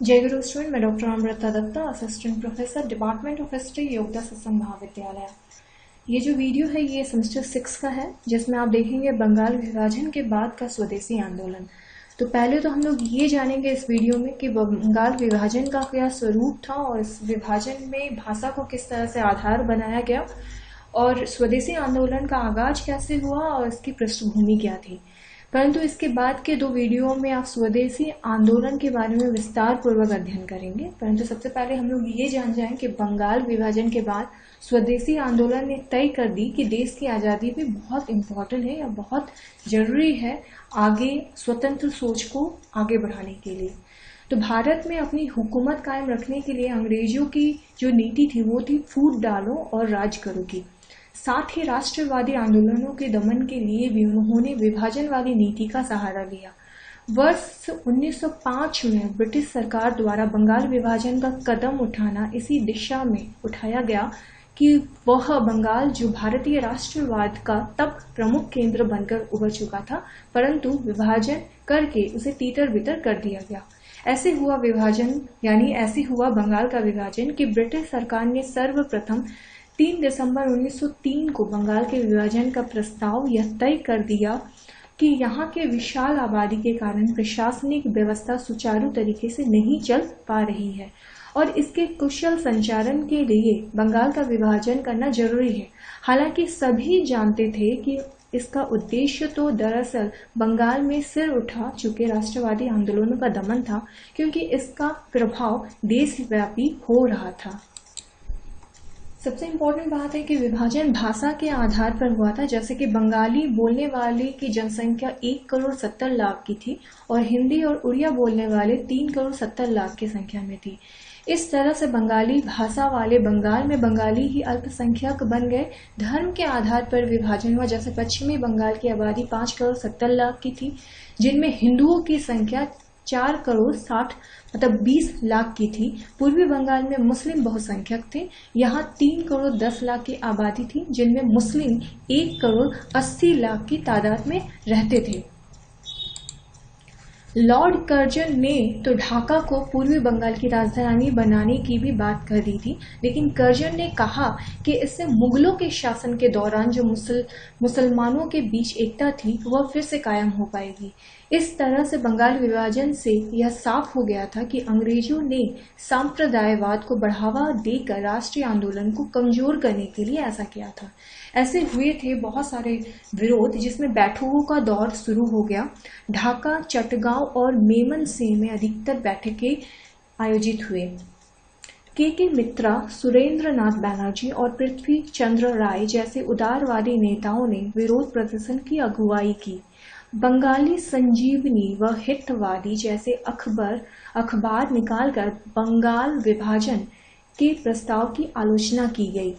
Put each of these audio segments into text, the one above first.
जय गुरु स्टूडेंट, मैं doctor Amrita Datta, assistant professor, department of history, Yogoda Satsang Mahavidyalaya. ये जो वीडियो है ये सेमेस्टर 6 का है, जिसमें आप देखेंगे बंगाल विभाजन के बाद का स्वदेशी आंदोलन। तो पहले तो हम लोग ये जानेंगे इस वीडियो में कि बंगाल विभाजन का क्या स्वरूप था और इस विभाजन में भाषा को किस तरह से आधार बनाया गया और स्वदेशी आंदोलन का आगाज कैसे हुआ और इसकी पृष्ठभूमि क्या थी। परंतु इसके बाद के दो वीडियो में आप स्वदेशी आंदोलन के बारे में विस्तार पूर्वक अध्ययन करेंगे। परंतु सबसे पहले हम लोग ये जान जाएं कि बंगाल विभाजन के बाद स्वदेशी आंदोलन ने तय कर दी कि देश की आज़ादी भी बहुत इम्पोर्टेंट है या बहुत जरूरी है आगे स्वतंत्र सोच को आगे बढ़ाने के लिए। तो भारत में अपनी हुकूमत कायम रखने के लिए अंग्रेजों की जो नीति थी वो थी फूट डालो और राज करो की। साथ ही राष्ट्रवादी आंदोलनों के दमन के लिए भी उन्होंने विभाजन वाली नीति का सहारा लिया। वर्ष 1905 में ब्रिटिश सरकार द्वारा बंगाल विभाजन का कदम उठाना इसी दिशा में उठाया गया कि वह बंगाल जो भारतीय राष्ट्रवाद का तब प्रमुख केंद्र बनकर उभर चुका था, परंतु विभाजन करके उसे तीतर बितर कर दिया गया। ऐसे हुआ विभाजन ऐसे हुआ बंगाल का विभाजन कि ब्रिटिश सरकार ने सर्वप्रथम 3 दिसंबर 1903 को बंगाल के विभाजन का प्रस्ताव यह तय कर दिया कि यहाँ के विशाल आबादी के कारण प्रशासनिक व्यवस्था सुचारू तरीके से नहीं चल पा रही है और इसके कुशल संचालन के लिए बंगाल का विभाजन करना जरूरी है। हालांकि सभी जानते थे कि इसका उद्देश्य तो दरअसल बंगाल में सिर उठा चुके राष्ट्रवादी आंदोलनों का दमन था, क्योंकि इसका प्रभाव देशव्यापी हो रहा था। सबसे इम्पोर्टेंट बात है कि विभाजन भाषा के आधार पर हुआ था, जैसे कि बंगाली बोलने वाले की जनसंख्या 1,70,00,000 की थी और हिंदी और उड़िया बोलने वाले 3,70,00,000 की संख्या में थी। इस तरह से बंगाली भाषा वाले बंगाल में बंगाली ही अल्पसंख्यक बन गए। धर्म के आधार पर विभाजन हुआ, जैसे पश्चिमी बंगाल की आबादी 5,70,00,000 की थी, जिनमें हिंदुओं की संख्या 4,60,20,00,000 की थी। पूर्वी बंगाल में मुस्लिम बहुसंख्यक थे, यहाँ 3,10,00,000 की आबादी थी, जिनमें मुस्लिम 1,80,00,000 की तादाद में रहते थे। लॉर्ड कर्जन ने तो ढाका को पूर्वी बंगाल की राजधानी बनाने की भी बात कर दी थी, लेकिन कर्जन ने कहा कि इससे मुगलों के शासन के दौरान जो मुसलमानों के बीच एकता थी वह फिर से कायम हो पाएगी। इस तरह से बंगाल विभाजन से यह साफ हो गया था कि अंग्रेजों ने सांप्रदायवाद को बढ़ावा देकर राष्ट्रीय आंदोलन को कमजोर करने के लिए ऐसा किया था। ऐसे हुए थे बहुत सारे विरोध, जिसमें बैठकों का दौर शुरू हो गया। ढाका, चटगांव और मेमनसिंह में अधिकतर बैठकें आयोजित हुए। के मित्रा, सुरेंद्र नाथ बैनर्जी और पृथ्वी चंद्र राय जैसे उदारवादी नेताओं ने विरोध प्रदर्शन की अगुवाई की। बंगाली संजीवनी व हितवादी जैसे अखबार निकालकर बंगाल विभाजन के प्रस्ताव की आलोचना की गई।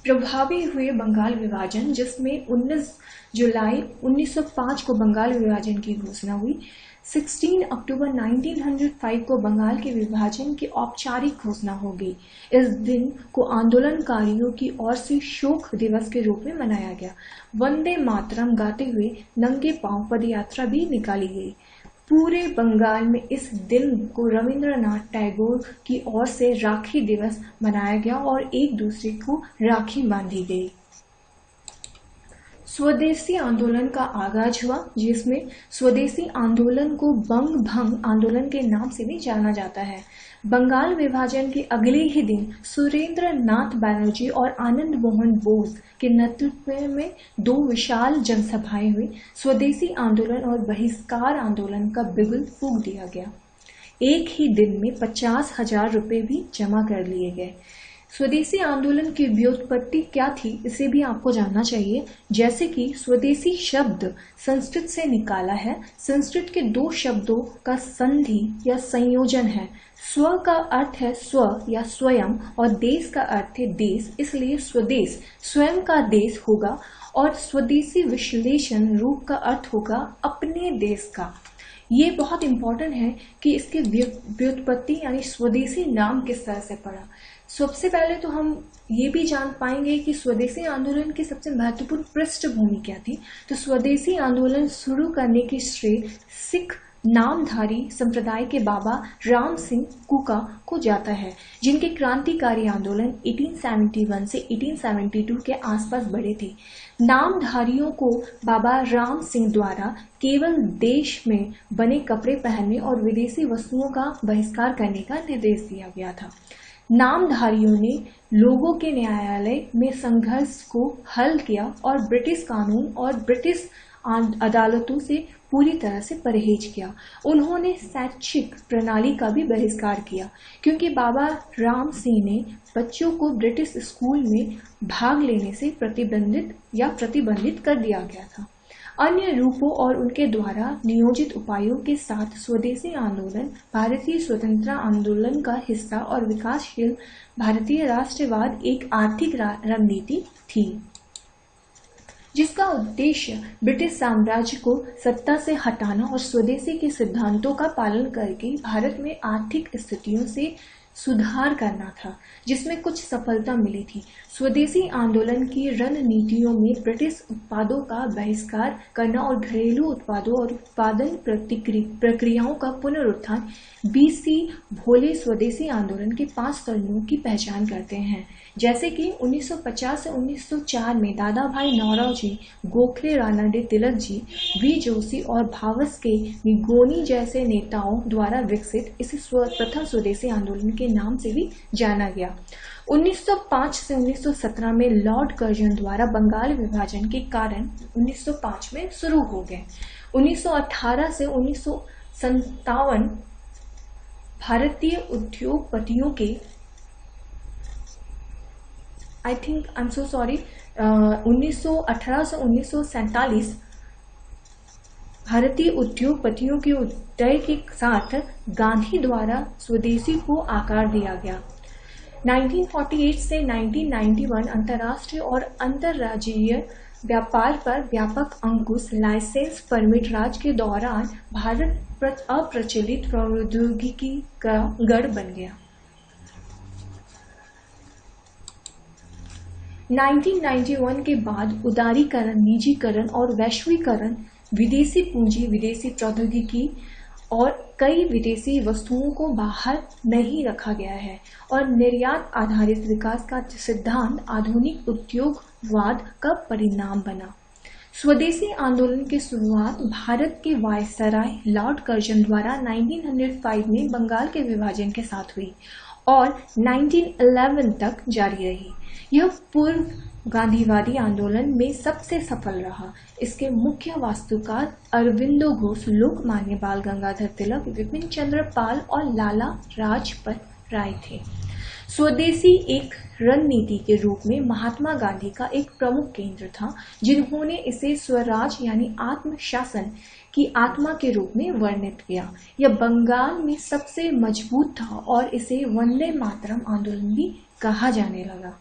प्रभावी हुए बंगाल विभाजन, जिसमें 19 जुलाई 1905 को बंगाल विभाजन की घोषणा हुई। 16 अक्टूबर 1905 को बंगाल के विभाजन की औपचारिक घोषणा हो गई। इस दिन को आंदोलनकारियों की ओर से शोक दिवस के रूप में मनाया गया। वंदे मातरम गाते हुए नंगे पांव पदयात्रा भी निकाली गई। पूरे बंगाल में इस दिन को रविंद्रनाथ टैगोर की ओर से राखी दिवस मनाया गया और एक दूसरे को राखी बांधी गई। स्वदेशी आंदोलन का आगाज हुआ, जिसमें स्वदेशी आंदोलन को बंग भंग आंदोलन के नाम से भी जाना जाता है। बंगाल विभाजन के अगले ही दिन सुरेंद्र नाथ बैनर्जी और आनंद मोहन बोस के नेतृत्व में 2 विशाल जनसभाएं हुई। स्वदेशी आंदोलन और बहिष्कार आंदोलन का बिगुल फूंक दिया गया। एक ही दिन में 50,000 रुपए भी जमा कर लिए गए। स्वदेशी आंदोलन की व्युत्पत्ति क्या थी, इसे भी आपको जानना चाहिए। जैसे कि स्वदेशी शब्द संस्कृत से निकाला है। संस्कृत के 2 शब्दों का संधि या संयोजन है। स्व का अर्थ है स्व या स्वयं और देश का अर्थ है देश, इसलिए स्वदेश स्वयं का देश होगा और स्वदेशी विश्लेषण रूप का अर्थ होगा अपने देश का। ये बहुत इंपॉर्टेंट है कि इसकी व्युत्पत्ति यानी स्वदेशी नाम किस तरह से पड़ा। सबसे पहले तो हम ये भी जान पाएंगे कि स्वदेशी आंदोलन की सबसे महत्वपूर्ण पृष्ठभूमि क्या थी। तो स्वदेशी आंदोलन शुरू करने की श्रेय सिख नामधारी संप्रदाय के बाबा राम सिंह कुका को जाता है, जिनके क्रांतिकारी आंदोलन 1871 से 1872 के आसपास बढ़े थे। नामधारियों को बाबा राम सिंह द्वारा केवल देश में बने कपड़े पहनने और विदेशी वस्तुओं का बहिष्कार करने का निर्देश दिया गया था। नामधारियों ने लोगों के न्यायालय में संघर्ष को हल किया और ब्रिटिश कानून और ब्रिटिश अदालतों से पूरी तरह से परहेज किया। उन्होंने शैक्षिक प्रणाली का भी बहिष्कार किया, क्योंकि बाबा राम सिंह ने बच्चों को ब्रिटिश स्कूल में भाग लेने से प्रतिबंधित कर दिया गया था। अन्य रूपों और उनके द्वारा नियोजित उपायों के साथ स्वदेशी आंदोलन भारतीय स्वतंत्रता आंदोलन का हिस्सा और विकासशील भारतीय राष्ट्रवाद एक आर्थिक रणनीति थी, जिसका उद्देश्य ब्रिटिश साम्राज्य को सत्ता से हटाना और स्वदेशी के सिद्धांतों का पालन करके भारत में आर्थिक स्थितियों से सुधार करना था, जिसमें कुछ सफलता मिली थी। स्वदेशी आंदोलन की रणनीतियों में ब्रिटिश उत्पादों का बहिष्कार करना और घरेलू उत्पादों और उत्पादन प्रक्रियाओं का पुनरुत्थान बीसी भोले स्वदेशी आंदोलन के 5 चरणों की पहचान करते हैं, जैसे कि 1950 से 1904 में दादा भाई नौरोजी, गोखले रानडे तिलक जी, वी जोशी और भावस के निगोनी जैसे नेताओं द्वारा विकसित इसे प्रथम स्वदेशी आंदोलन के नाम से भी जाना गया। 1905 से 1917 में लॉर्ड कर्जन द्वारा बंगाल विभाजन के कारण 1905 में शुरू हो गए। 1918 से 1957 भारतीय उद्योगपतियों के 1918 से 1947 भारतीय उद्योगपतियों के उदय के साथ गांधी द्वारा स्वदेशी को आकार दिया गया। 1948 से 1991 अंतर्राष्ट्रीय और अंतर्राज्यीय व्यापार पर व्यापक अंकुश लाइसेंस परमिट राज के दौरान भारत अप्रचलित प्रौद्योगिकी का गढ़ बन गया। 1991 के बाद उदारीकरण, निजीकरण और वैश्वीकरण, विदेशी पूंजी, विदेशी प्रौद्योगिकी और कई विदेशी वस्तुओं को बाहर नहीं रखा गया है और निर्यात आधारित विकास का सिद्धांत आधुनिक उद्योगवाद का परिणाम बना। स्वदेशी आंदोलन की शुरुआत भारत के वायसराय लॉर्ड कर्जन द्वारा 1905 में बंगाल के विभाजन के साथ हुई और 1911 तक जारी रही। यह पूर्व गांधीवादी आंदोलन में सबसे सफल रहा। इसके मुख्य वास्तुकार अरविंदो घोष, लोकमान्य बाल गंगाधर तिलक, विपिन चंद्र पाल और लाला लाजपत राय थे। स्वदेशी एक रणनीति के रूप में महात्मा गांधी का एक प्रमुख केंद्र था, जिन्होंने इसे स्वराज यानी आत्मशासन की आत्मा के रूप में वर्णित किया। यह बंगाल में सबसे मजबूत था और इसे वंदे मातरम आंदोलन भी कहा जाने लगा।